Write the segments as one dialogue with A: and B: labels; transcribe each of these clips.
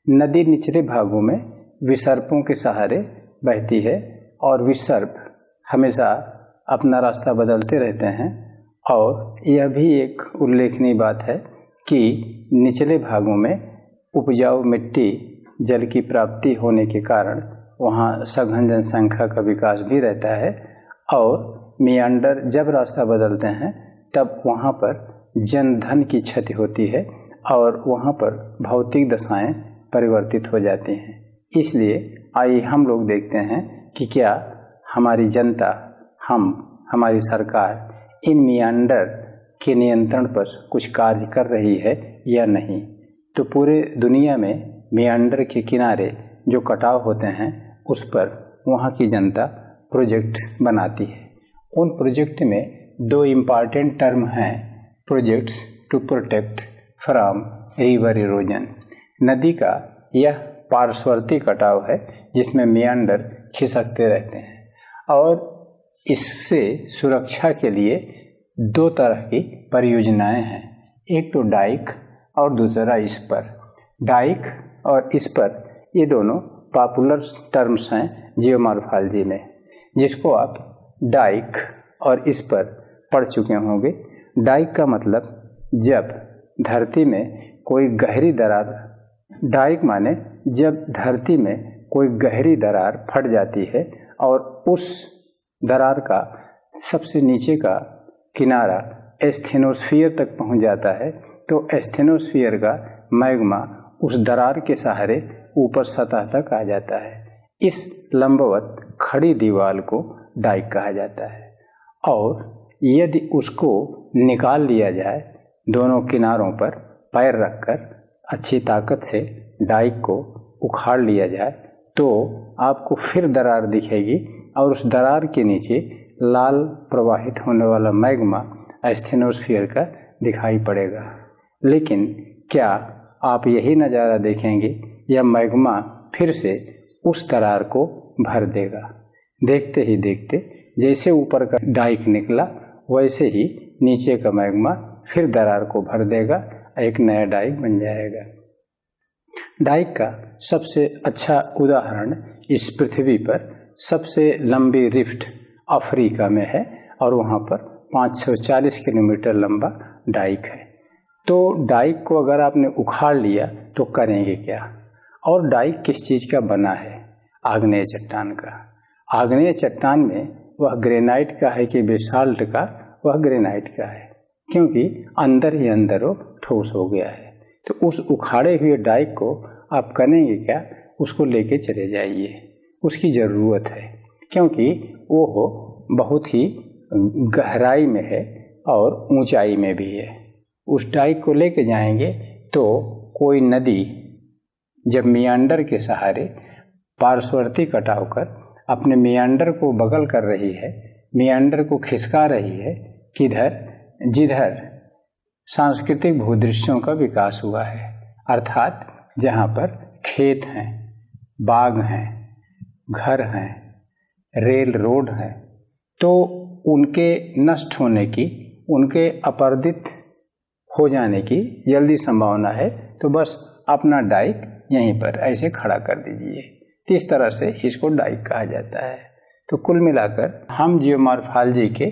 A: नदी निचले भागों में विसर्पों के सहारे बहती है और विसर्प हमेशा अपना रास्ता बदलते रहते हैं। और यह भी एक उल्लेखनीय बात है कि निचले भागों में उपजाऊ मिट्टी जल की प्राप्ति होने के कारण वहाँ सघन जनसंख्या का विकास भी रहता है। और मियांडर जब रास्ता बदलते हैं तब वहाँ पर जनधन की क्षति होती है और वहाँ पर भौतिक दशाएं परिवर्तित हो जाती हैं। इसलिए आइए हम लोग देखते हैं कि क्या हमारी जनता, हमारी सरकार इन मियांडर के नियंत्रण पर कुछ कार्य कर रही है या नहीं। तो पूरे दुनिया में मियांडर के किनारे जो कटाव होते हैं उस पर वहाँ की जनता प्रोजेक्ट बनाती है। उन प्रोजेक्ट में दो इम्पॉर्टेंट टर्म हैं, projects to protect from river erosion. नदी का यह पार्श्ववर्ती कटाव है जिसमें मियांडर खिसकते रहते हैं और इससे सुरक्षा के लिए दो तरह की परियोजनाएं हैं, एक तो डाइक और दूसरा इस पर। डाइक और इस पर ये दोनों पॉपुलर टर्म्स हैं जियोमॉर्फोलॉजी में, जिसको आप डाइक और इस पर पढ़ चुके होंगे। डाइक का मतलब जब धरती में कोई गहरी दरार, डाइक माने जब धरती में कोई गहरी दरार फट जाती है और उस दरार का सबसे नीचे का किनारा एस्थेनोस्फीयर तक पहुंच जाता है, तो एस्थेनोस्फीयर का मैग्मा उस दरार के सहारे ऊपर सतह तक आ जाता है। इस लंबवत खड़ी दीवार को डाइक कहा जाता है। और यदि उसको निकाल लिया जाए, दोनों किनारों पर पैर रखकर अच्छी ताकत से डाइक को उखाड़ लिया जाए, तो आपको फिर दरार दिखेगी और उस दरार के नीचे लाल प्रवाहित होने वाला मैग्मा एस्थेनोस्फीयर का दिखाई पड़ेगा। लेकिन क्या आप यही नज़ारा देखेंगे या मैग्मा फिर से उस दरार को भर देगा? देखते ही देखते जैसे ऊपर का डाइक निकला वैसे ही नीचे का मैग्मा फिर दरार को भर देगा, एक नया डाइक बन जाएगा। डाइक का सबसे अच्छा उदाहरण इस पृथ्वी पर सबसे लंबी रिफ्ट अफ्रीका में है और वहाँ पर 540 किलोमीटर लंबा डाइक है। तो डाइक को अगर आपने उखाड़ लिया तो करेंगे क्या? और डाइक किस चीज़ का बना है? आग्नेय चट्टान का। आग्नेय चट्टान में वह ग्रेनाइट का है कि बेसाल्ट का? वह ग्रेनाइट का है, क्योंकि अंदर ही अंदर वो ठोस हो गया है। तो उस उखाड़े हुए डाइक को आप करेंगे क्या? उसको लेके चले जाइए, उसकी ज़रूरत है, क्योंकि वो बहुत ही गहराई में है और ऊंचाई में भी है। उस डाइक को लेके जाएंगे तो कोई नदी जब मियांडर के सहारे पार्श्ववर्ती कटाव कर अपने मियांडर को बगल कर रही है, मियांडर को खिसका रही है, किधर? जिधर सांस्कृतिक भूदृश्यों का विकास हुआ है, अर्थात जहाँ पर खेत हैं, बाग हैं, घर हैं, रेल रोड हैं, तो उनके नष्ट होने की, उनके अपरदित हो जाने की जल्दी संभावना है, तो बस अपना डाइक यहीं पर ऐसे खड़ा कर दीजिए। इस तरह से इसको डाइक कहा जाता है। तो कुल मिलाकर हम जियोमॉर्फोलॉजी के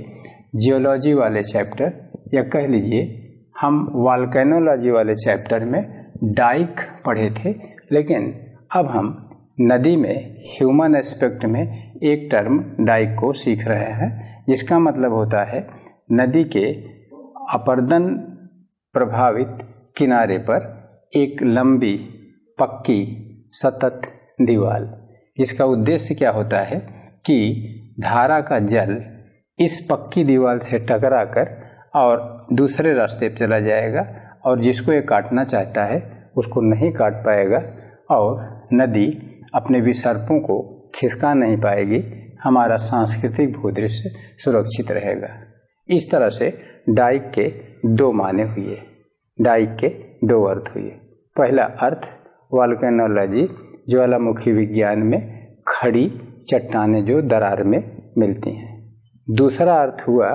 A: जियोलॉजी वाले चैप्टर, या कह लीजिए हम वोल्केनोलॉजी वाले चैप्टर में डाइक पढ़े थे, लेकिन अब हम नदी में ह्यूमन एस्पेक्ट में एक टर्म डाइक को सीख रहे हैं, जिसका मतलब होता है नदी के अपरदन प्रभावित किनारे पर एक लंबी पक्की सतत दीवार, जिसका उद्देश्य क्या होता है कि धारा का जल इस पक्की दीवार से टकराकर और दूसरे रास्ते पर चला जाएगा और जिसको ये काटना चाहता है उसको नहीं काट पाएगा और नदी अपने विसर्पों को खिसका नहीं पाएगी, हमारा सांस्कृतिक भूदृश्य सुरक्षित रहेगा। इस तरह से डाइक के दो माने हुए, डाइक के दो अर्थ हुए। पहला अर्थ वोल्केनोलॉजी, ज्वालामुखी विज्ञान में खड़ी चट्टानें जो दरार में मिलती हैं। दूसरा अर्थ हुआ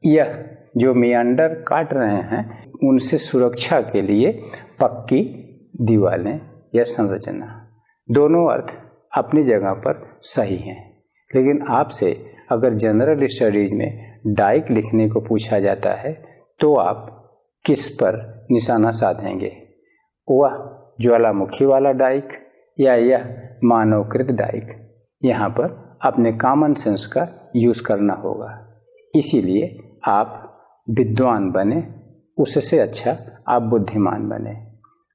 A: यह जो मियांडर काट रहे हैं उनसे सुरक्षा के लिए पक्की दीवारें या संरचना, दोनों अर्थ अपनी जगह पर सही हैं। लेकिन आपसे अगर जनरल स्टडीज में डाइक लिखने को पूछा जाता है तो आप किस पर निशाना साधेंगे? वह ज्वालामुखी वाला डाइक या यह मानवकृत डाइक? यहाँ पर अपने कॉमन सेंस का यूज़ करना होगा। इसीलिए आप विद्वान बने, उससे अच्छा आप बुद्धिमान बने।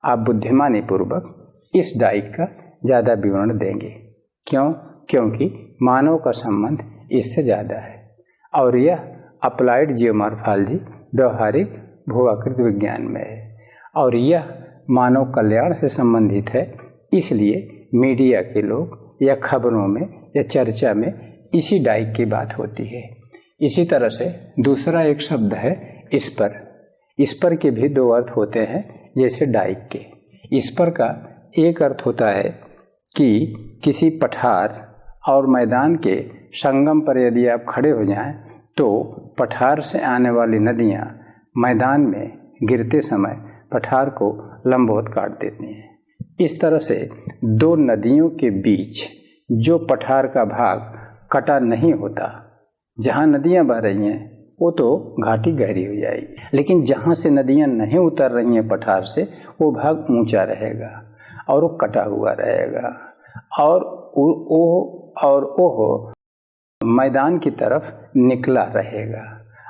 A: आप बुद्धिमानी पूर्वक इस डाइक का ज़्यादा विवरण देंगे। क्यों? क्योंकि मानव का संबंध इससे ज़्यादा है और यह अप्लाइड जियोमॉर्फोलॉजी व्यवहारिक भूआकृति विज्ञान में है और यह मानव कल्याण से संबंधित है। इसलिए मीडिया के लोग या खबरों में या चर्चा में इसी डाइक की बात होती है। इसी तरह से दूसरा एक शब्द है इस्पर। इस्पर के भी दो अर्थ होते हैं जैसे डाइक के। इस्पर का एक अर्थ होता है कि किसी पठार और मैदान के संगम पर यदि आप खड़े हो जाएं तो पठार से आने वाली नदियां मैदान में गिरते समय पठार को लंबवत काट देती हैं। इस तरह से दो नदियों के बीच जो पठार का भाग कटा नहीं होता, जहाँ नदियाँ बह रही हैं वो तो घाटी गहरी हो जाएगी, लेकिन जहाँ से नदियाँ नहीं उतर रही हैं पठार से वो भाग ऊंचा रहेगा और वो कटा हुआ रहेगा और वो मैदान की तरफ निकला रहेगा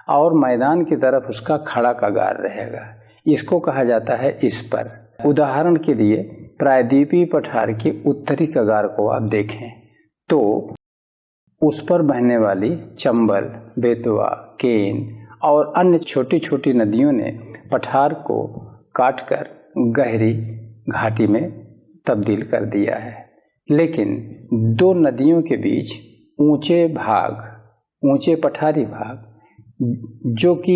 A: और मैदान की तरफ उसका खड़ा कगार रहेगा। इसको कहा जाता है इस्पर। उदाहरण के लिए प्रायद्वीपीय पठार के उत्तरी कगार को आप देखें तो उस पर बहने वाली चंबल, बेतवा, केन और अन्य छोटी छोटी नदियों ने पठार को काटकर गहरी घाटी में तब्दील कर दिया है। लेकिन दो नदियों के बीच ऊंचे पठारी भाग जो कि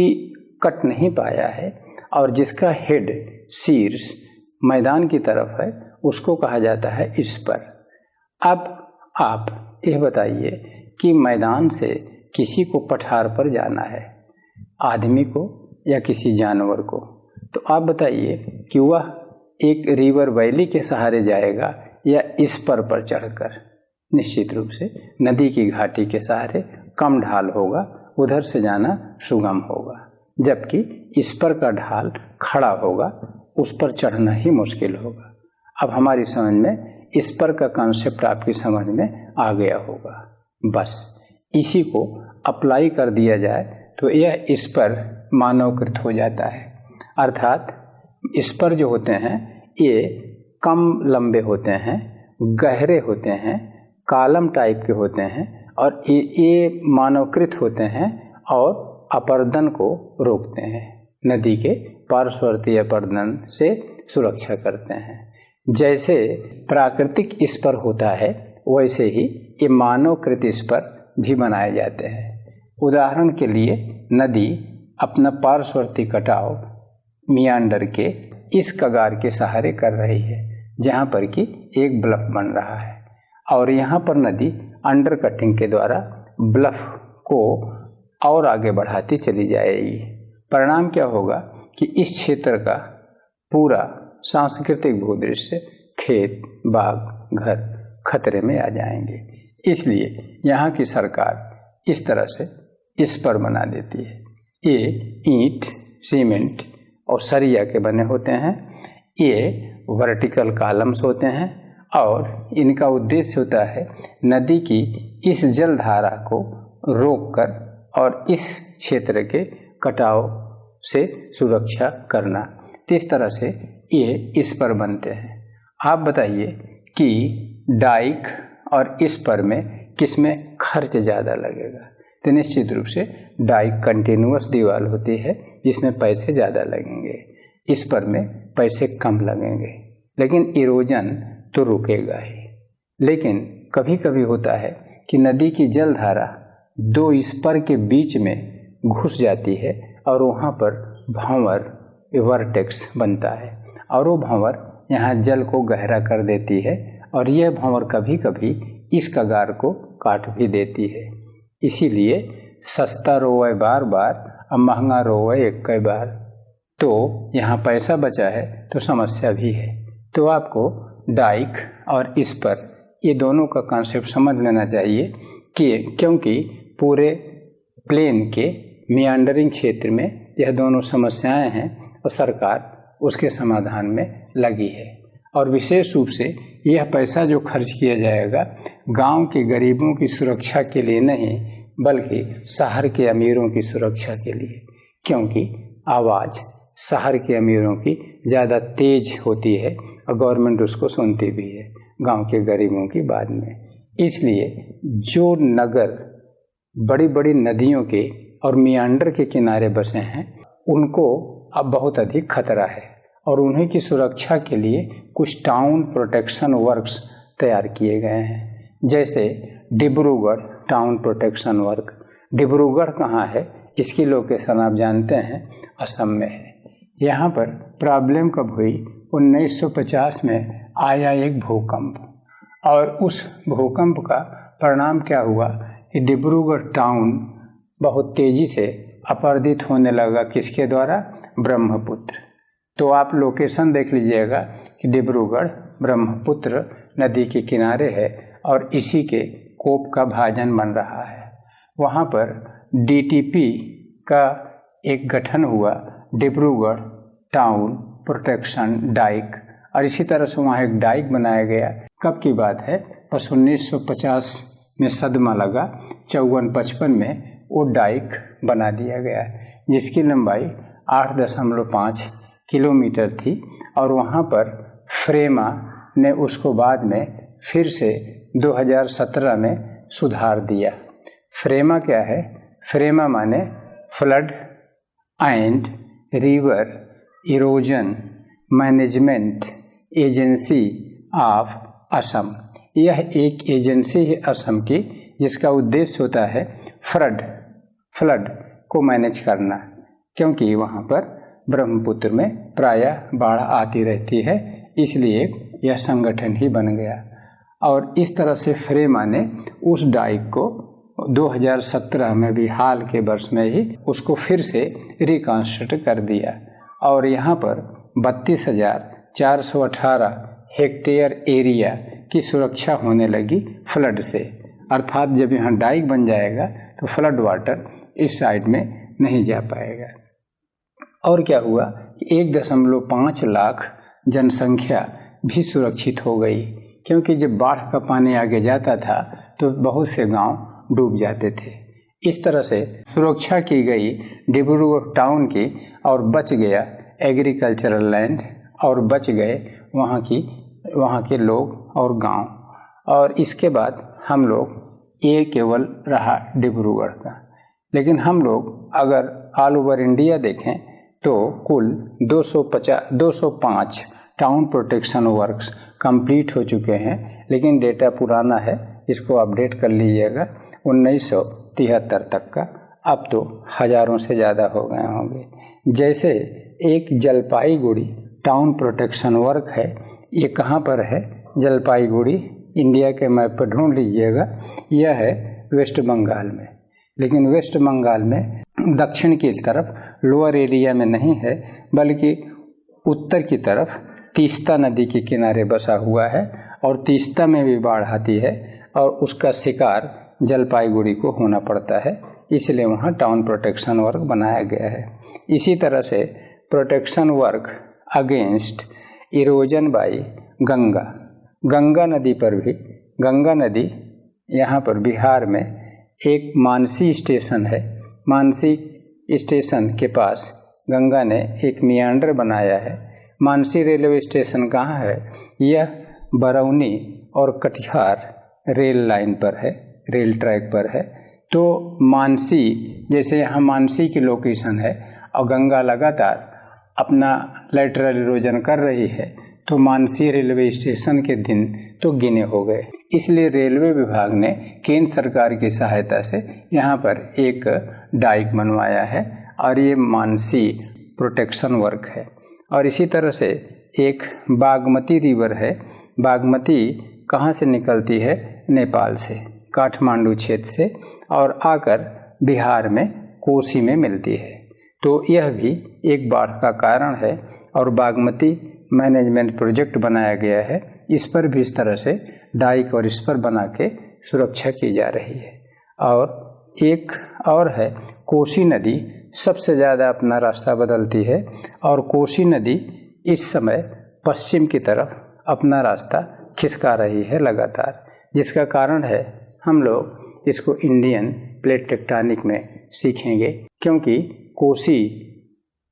A: कट नहीं पाया है और जिसका हेड शीर्ष मैदान की तरफ है, उसको कहा जाता है इस्पर। अब आप यह बताइए कि मैदान से किसी को पठार पर जाना है, आदमी को या किसी जानवर को, तो आप बताइए कि वह एक रिवर वैली के सहारे जाएगा या इस पर चढ़कर? निश्चित रूप से नदी की घाटी के सहारे, कम ढाल होगा, उधर से जाना सुगम होगा, जबकि इस पर का ढाल खड़ा होगा, उस पर चढ़ना ही मुश्किल होगा। अब हमारी समझ में इस पर का कॉन्सेप्ट आपकी समझ में आ गया होगा। बस इसी को अप्लाई कर दिया जाए तो यह इस पर मानवकृत हो जाता है। अर्थात इस पर जो होते हैं ये कम लंबे होते हैं, गहरे होते हैं, कॉलम टाइप के होते हैं और ये मानवकृत होते हैं और अपरदन को रोकते हैं, नदी के पार्श्ववर्ती अपरदन से सुरक्षा करते हैं। जैसे प्राकृतिक स्पर होता है वैसे ही ये मानवकृत स्पर भी बनाए जाते हैं। उदाहरण के लिए नदी अपना पार्श्ववर्ती कटाव मियांडर के इस कगार के सहारे कर रही है जहाँ पर कि एक ब्लफ बन रहा है और यहाँ पर नदी अंडर कटिंग के द्वारा ब्लफ को और आगे बढ़ाती चली जाएगी। परिणाम क्या होगा कि इस क्षेत्र का पूरा सांस्कृतिक भूदृश्य, खेत, बाग, घर खतरे में आ जाएंगे। इसलिए यहाँ की सरकार इस तरह से इस पर बना देती है। ये ईंट, सीमेंट और सरिया के बने होते हैं। ये वर्टिकल कॉलम्स होते हैं और इनका उद्देश्य होता है नदी की इस जलधारा को रोककर और इस क्षेत्र के कटाव से सुरक्षा करना। इस तरह से ये इस पर बनते हैं। आप बताइए कि डाइक और इस पर में किसमें खर्च ज़्यादा लगेगा? तो निश्चित रूप से डाइक कंटिन्यूअस दीवार होती है जिसमें पैसे ज़्यादा लगेंगे, इस पर में पैसे कम लगेंगे, लेकिन इरोजन तो रुकेगा ही। लेकिन कभी कभी होता है कि नदी की जलधारा दो इस पर के बीच में घुस जाती है और वहाँ पर भंवर, वर्टेक्स बनता है और वो भंवर यहाँ जल को गहरा कर देती है और यह भंवर कभी कभी इस कगार को काट भी देती है। इसीलिए सस्ता रोवे बार बार अब महंगा रोवे एक कई बार। तो यहाँ पैसा बचा है तो समस्या भी है। तो आपको डाइक और इस पर, ये दोनों का कॉन्सेप्ट समझ लेना चाहिए कि क्योंकि पूरे प्लेन के मियांडरिंग क्षेत्र में यह दोनों समस्याएं हैं और सरकार उसके समाधान में लगी है। और विशेष रूप से यह पैसा जो खर्च किया जाएगा गांव के गरीबों की सुरक्षा के लिए नहीं, बल्कि शहर के अमीरों की सुरक्षा के लिए, क्योंकि आवाज़ शहर के अमीरों की ज़्यादा तेज होती है और गवर्नमेंट उसको सुनती भी है गांव के गरीबों की बात में। इसलिए जो नगर बड़ी बड़ी नदियों के और मियांडर के किनारे बसे हैं उनको अब बहुत अधिक खतरा है और उन्हीं की सुरक्षा के लिए कुछ टाउन प्रोटेक्शन वर्क्स तैयार किए गए हैं, जैसे Dibrugarh town protection work. Dibrugarh कहाँ है, इसकी लोकेशन आप जानते हैं, असम में है। यहाँ पर प्रॉब्लम कब हुई, 1950 में आया एक भूकंप, और उस भूकंप का परिणाम क्या हुआ कि डिब्रूगढ़ टाउन बहुत तेज़ी से अपरदित होने लगा। किसके द्वारा? ब्रह्मपुत्र। तो आप लोकेशन देख लीजिएगा कि डिब्रूगढ़ ब्रह्मपुत्र नदी के किनारे है और इसी के कोप का भाजन बन रहा है। वहाँ पर DTP का एक गठन हुआ, डिब्रूगढ़ टाउन प्रोटेक्शन डाइक, और इसी तरह से वहाँ एक डाइक बनाया गया। कब की बात है? बस 1950 में सदमा लगा, 54-55 में वो डाइक बना दिया गया, जिसकी लंबाई 8.5 किलोमीटर थी। और वहाँ पर फ्रेमा ने उसको बाद में फिर से 2017 में सुधार दिया। फ्रेमा क्या है? फ्रेमा माने flood and river erosion management agency of Assam. यह एक एजेंसी है असम की, जिसका उद्देश्य होता है फ्लड को मैनेज करना, क्योंकि वहाँ पर ब्रह्मपुत्र में प्रायः बाढ़ आती रहती है, इसलिए यह संगठन ही बन गया। और इस तरह से फ्रेमा ने उस डाइक को 2017 में भी, हाल के वर्ष में ही, उसको फिर से रिकंस्ट्रक्ट कर दिया। और यहाँ पर 32,418 हेक्टेयर एरिया की सुरक्षा होने लगी फ्लड से। अर्थात जब यहाँ डाइक बन जाएगा तो फ्लड वाटर इस साइड में नहीं जा पाएगा। और क्या हुआ कि 1.5 लाख जनसंख्या भी सुरक्षित हो गई, क्योंकि जब बाढ़ का पानी आगे जाता था तो बहुत से गांव डूब जाते थे। इस तरह से सुरक्षा की गई डिब्रूगढ़ टाउन की, और बच गया एग्रीकल्चरल लैंड, और बच गए वहाँ के लोग और गांव। और इसके बाद हम लोग, ये केवल रहा डिब्रूगढ़ का, लेकिन हम लोग अगर ऑल ओवर इंडिया देखें तो कुल 205 टाउन प्रोटेक्शन वर्क्स कंप्लीट हो चुके हैं। लेकिन डेटा पुराना है, इसको अपडेट कर लीजिएगा 1973 तक का। अब तो हज़ारों से ज़्यादा हो गए होंगे। जैसे एक जलपाईगुड़ी टाउन प्रोटेक्शन वर्क है, ये कहाँ पर है? जलपाईगुड़ी इंडिया के मैप पर ढूंढ लीजिएगा, यह है वेस्ट बंगाल में। लेकिन वेस्ट बंगाल में दक्षिण की तरफ लोअर एरिया में नहीं है, बल्कि उत्तर की तरफ तीस्ता नदी के किनारे बसा हुआ है, और तीस्ता में भी बाढ़ आती है और उसका शिकार जलपाईगुड़ी को होना पड़ता है, इसलिए वहाँ टाउन प्रोटेक्शन वर्क बनाया गया है। इसी तरह से protection work against erosion by Ganga नदी पर भी, गंगा नदी यहाँ पर बिहार में एक मानसी स्टेशन है। मानसी स्टेशन के पास गंगा ने एक मियांडर बनाया है। मानसी रेलवे स्टेशन कहाँ है? यह बरौनी और कटिहार रेल लाइन पर है, रेल ट्रैक पर है। तो मानसी, जैसे यहाँ मानसी की लोकेशन है और गंगा लगातार अपना लेटरल इरोजन कर रही है, तो मानसी रेलवे स्टेशन के दिन तो गिने हो गए। इसलिए रेलवे विभाग ने केंद्र सरकार की सहायता से यहाँ पर एक डाइक बनवाया है, और ये मानसी प्रोटेक्शन वर्क है। और इसी तरह से एक बागमती रिवर है। बागमती कहाँ से निकलती है? नेपाल से, काठमांडू क्षेत्र से, और आकर बिहार में कोसी में मिलती है। तो यह भी एक बाढ़ का कारण है, और बागमती मैनेजमेंट प्रोजेक्ट बनाया गया है इस पर भी इस तरह से डाइक और इस पर बना के सुरक्षा की जा रही है। और एक और है कोसी नदी, सबसे ज़्यादा अपना रास्ता बदलती है और कोसी नदी इस समय पश्चिम की तरफ अपना रास्ता खिसका रही है लगातार, जिसका कारण है हम लोग इसको इंडियन प्लेट टेक्टोनिक में सीखेंगे, क्योंकि कोसी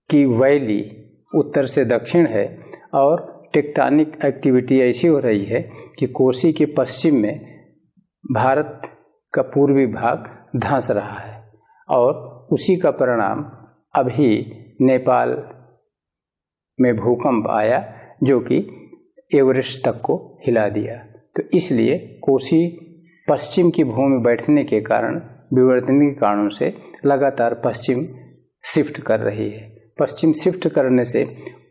A: की वैली उत्तर से दक्षिण है और टेक्टोनिक एक्टिविटी ऐसी हो रही है कि कोसी के पश्चिम में भारत का पूर्वी भाग धंस रहा है और उसी का परिणाम अभी नेपाल में भूकंप आया जो कि एवरेस्ट तक को हिला दिया। तो इसलिए कोसी पश्चिम की भूमि बैठने के कारण, विवर्तन के कारणों से लगातार पश्चिम शिफ्ट कर रही है। पश्चिम शिफ्ट करने से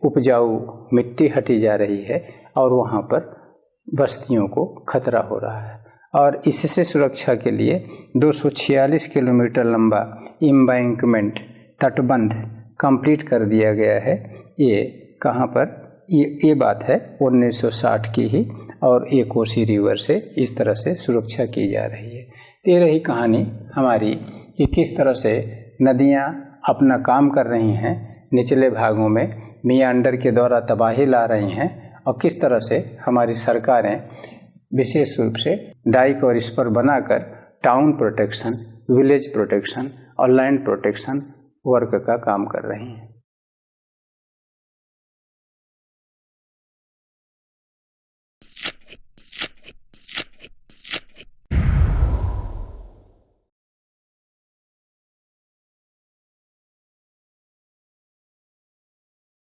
A: उपजाऊ मिट्टी हटी जा रही है और वहाँ पर बस्तियों को खतरा हो रहा है। और इससे सुरक्षा के लिए 246 किलोमीटर लंबा एम्बैंकमेंट तटबंध कंप्लीट कर दिया गया है। ये कहाँ पर, ये बात है 1960 की ही, और ये कोसी रिवर से इस तरह से सुरक्षा की जा रही है। ये रही कहानी हमारी कि किस तरह से नदियाँ अपना काम कर रही हैं, निचले भागों में मियांडर के द्वारा तबाही ला रही हैं, और किस तरह से हमारी सरकारें विशेष रूप से डाइक और इस पर बनाकर टाउन प्रोटेक्शन, विलेज प्रोटेक्शन और लैंड प्रोटेक्शन वर्क का काम कर रही हैं।